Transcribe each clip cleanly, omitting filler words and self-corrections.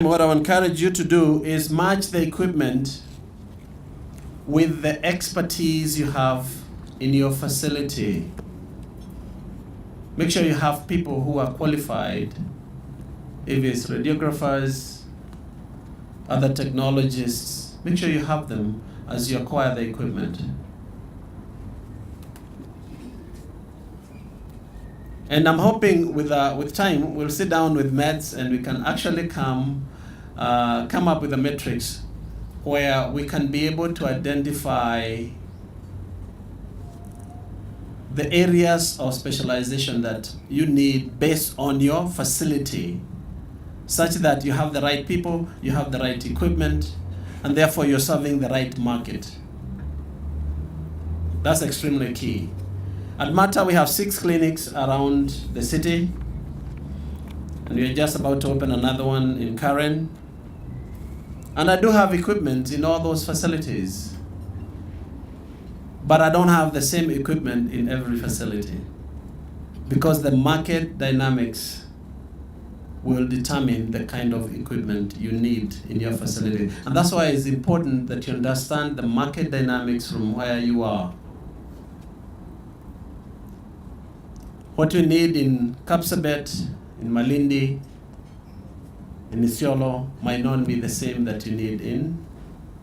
What I will encourage you to do is match the equipment with the expertise you have in your facility. Make sure you have people who are qualified. If it's radiographers, other technologists, make sure you have them as you acquire the equipment. And I'm hoping with time, we'll sit down with meds and we can actually come up with a matrix where we can be able to identify the areas of specialization that you need based on your facility, such that you have the right people, you have the right equipment, and therefore you're serving the right market. That's extremely key. At Mata, we have 6 clinics around the city, and we're just about to open another one in Karen. And I do have equipment in all those facilities, but I don't have the same equipment in every facility, because the market dynamics will determine the kind of equipment you need in your facility. And that's why it's important that you understand the market dynamics from where you are. What you need in Kapsabet, in Malindi, in Isiolo might not be the same that you need in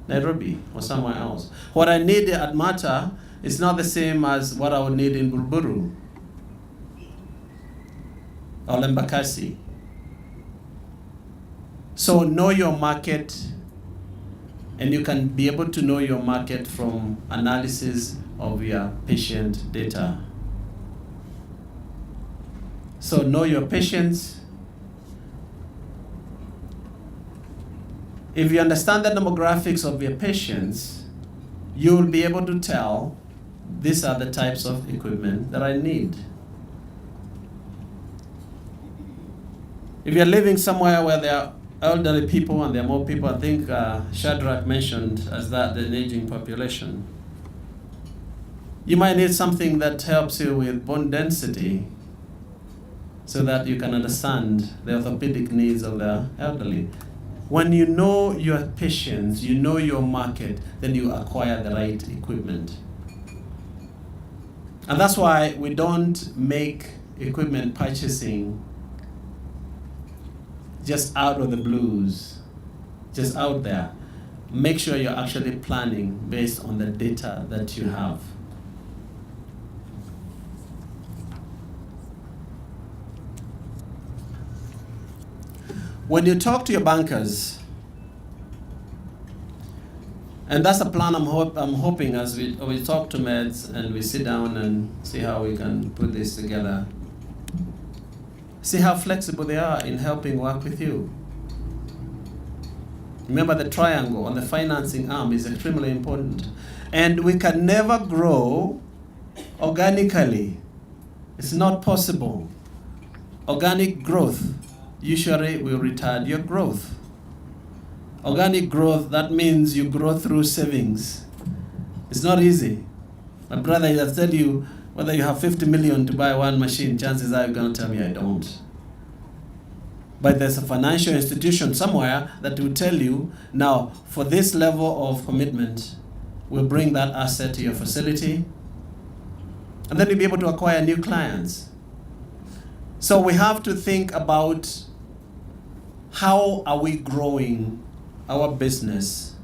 Nairobi or somewhere else. What I need at Mata is not the same as what I would need in Buruburu or Lembakasi. So know your market, and you can be able to know your market from analysis of your patient data. So know your patients. If you understand the demographics of your patients, you will be able to tell, these are the types of equipment that I need. If you're living somewhere where there are elderly people and there are more people, I think Shadrach mentioned as that the aging population, you might need something that helps you with bone density, so that you can understand the orthopedic needs of the elderly. When you know your patients, you know your market, then you acquire the right equipment. And that's why we don't make equipment purchasing just out of the blues, just out there. Make sure you're actually planning based on the data that you have. When you talk to your bankers, and that's a plan I'm hoping as we talk to meds and we sit down and see how we can put this together. See how flexible they are in helping work with you. Remember, the triangle on the financing arm is extremely important. And we can never grow organically. It's not possible. Organic growth usually will retard your growth. Organic growth, that means you grow through savings. It's not easy. My brother, I'll tell you, whether you have 50 million to buy one machine, chances are you're going to tell me I don't. But there's a financial institution somewhere that will tell you, now, for this level of commitment, we'll bring that asset to your facility, and then you'll be able to acquire new clients. So we have to think about, how are we growing our business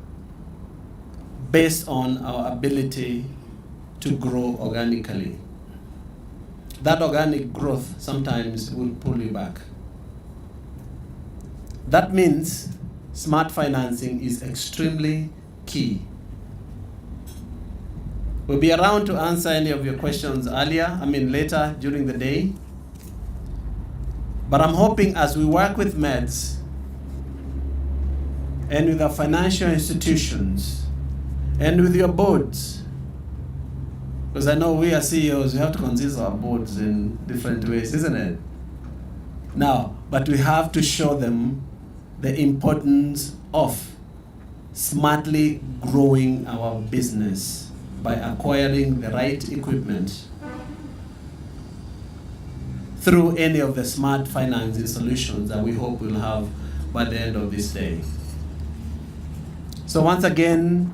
based on our ability to grow organically. That organic growth sometimes will pull you back. That means smart financing is extremely key. We'll be around to answer any of your questions later during the day. But I'm hoping as we work with meds and with our financial institutions and with your boards, because I know we as CEOs, we have to consist our boards in different ways, isn't it? Now, but we have to show them the importance of smartly growing our business by acquiring the right equipment through any of the smart financing solutions that we hope will have by the end of this day. So once again,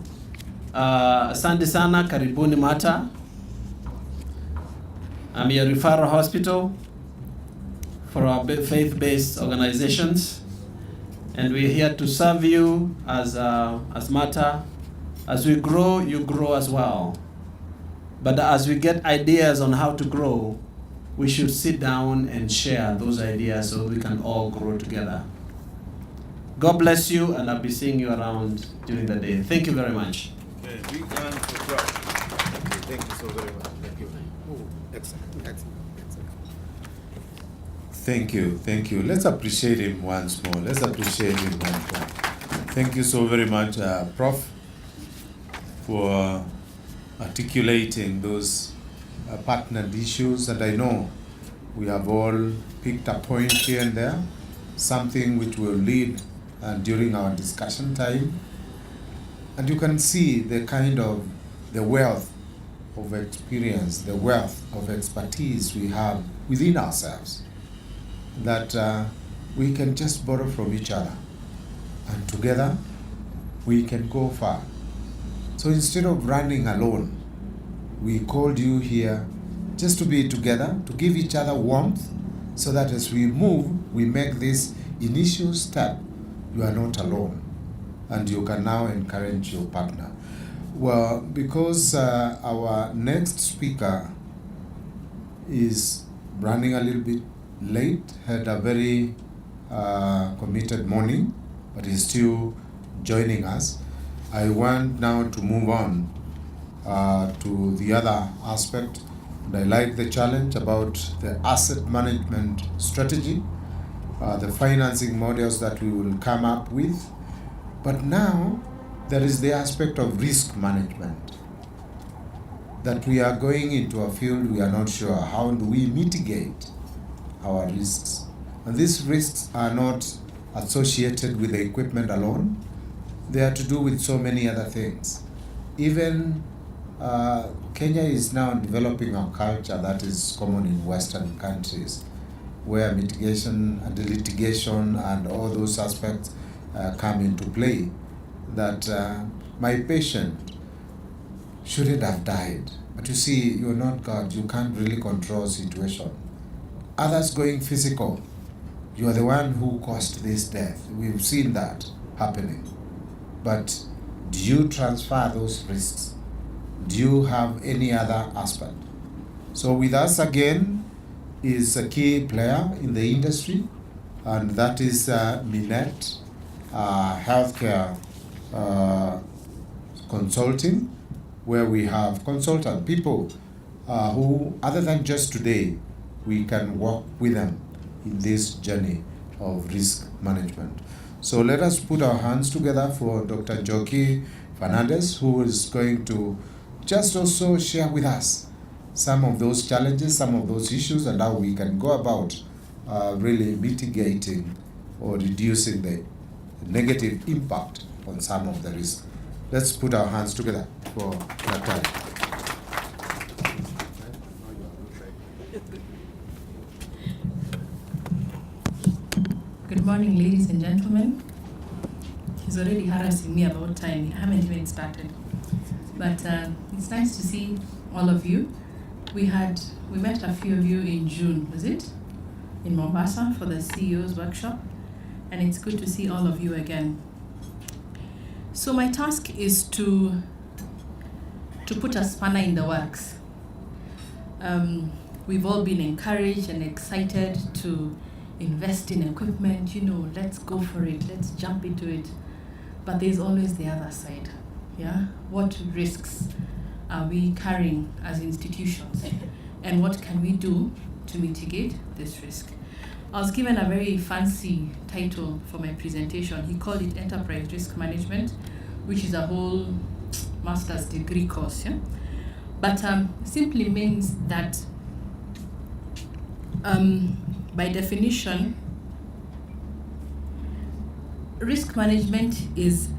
asante sana, karibuni Mata. I'm your referral hospital for our faith-based organizations, and we're here to serve you as Mata. As we grow, you grow as well. But as we get ideas on how to grow, we should sit down and share those ideas so we can all grow together. God bless you, and I'll be seeing you around during the day. Thank you very much. Okay, big hand for Prof. Thank you so very much. Thank you. Oh, excellent. Thank you. Let's appreciate him once more. Thank you so very much, Prof, for articulating those pertinent issues. And I know we have all picked a point here and there, something which will lead during our discussion time. And you can see the wealth of experience, the wealth of expertise we have within ourselves, that we can just borrow from each other, and together we can go far. So instead of running alone, we called you here just to be together, to give each other warmth, so that as we move, we make this initial step. You are not alone, and you can now encourage your partner. Well, because our next speaker is running a little bit late, had a very committed morning, but he's still joining us. I want now to move on to the other aspect. And I like the challenge about the asset management strategy, the financing models that we will come up with. But now there is the aspect of risk management, that we are going into a field we are not sure. How do we mitigate our risks? And these risks are not associated with the equipment alone. They are to do with so many other things. Even Kenya is now developing a culture that is common in Western countries, where mitigation and litigation and all those aspects come into play. That my patient shouldn't have died. But you see, you're not God. You can't really control situation. Others going physical. You are the one who caused this death. We've seen that happening. But do you transfer those risks? Do you have any other aspect? So with us again is a key player in the industry, and that is Minet Healthcare Consulting, where we have consultant people who, other than just today, we can work with them in this journey of risk management. So let us put our hands together for Dr. Njoki Fernandez, who is going to just also share with us some of those challenges, some of those issues, and how we can go about really mitigating or reducing the negative impact on some of the risk. Let's put our hands together for that time. Good morning, ladies and gentlemen. He's already harassing me about time. I haven't even started. But it's nice to see all of you. We met a few of you in June, was it? In Mombasa for the CEO's workshop. And it's good to see all of you again. So my task is to put a spanner in the works. We've all been encouraged and excited to invest in equipment, let's go for it, let's jump into it. But there's always the other side, yeah? What risks are we carrying as institutions? And what can we do to mitigate this risk? I was given a very fancy title for my presentation. He called it Enterprise Risk Management, which is a whole master's degree course, yeah? But simply means that by definition, risk management is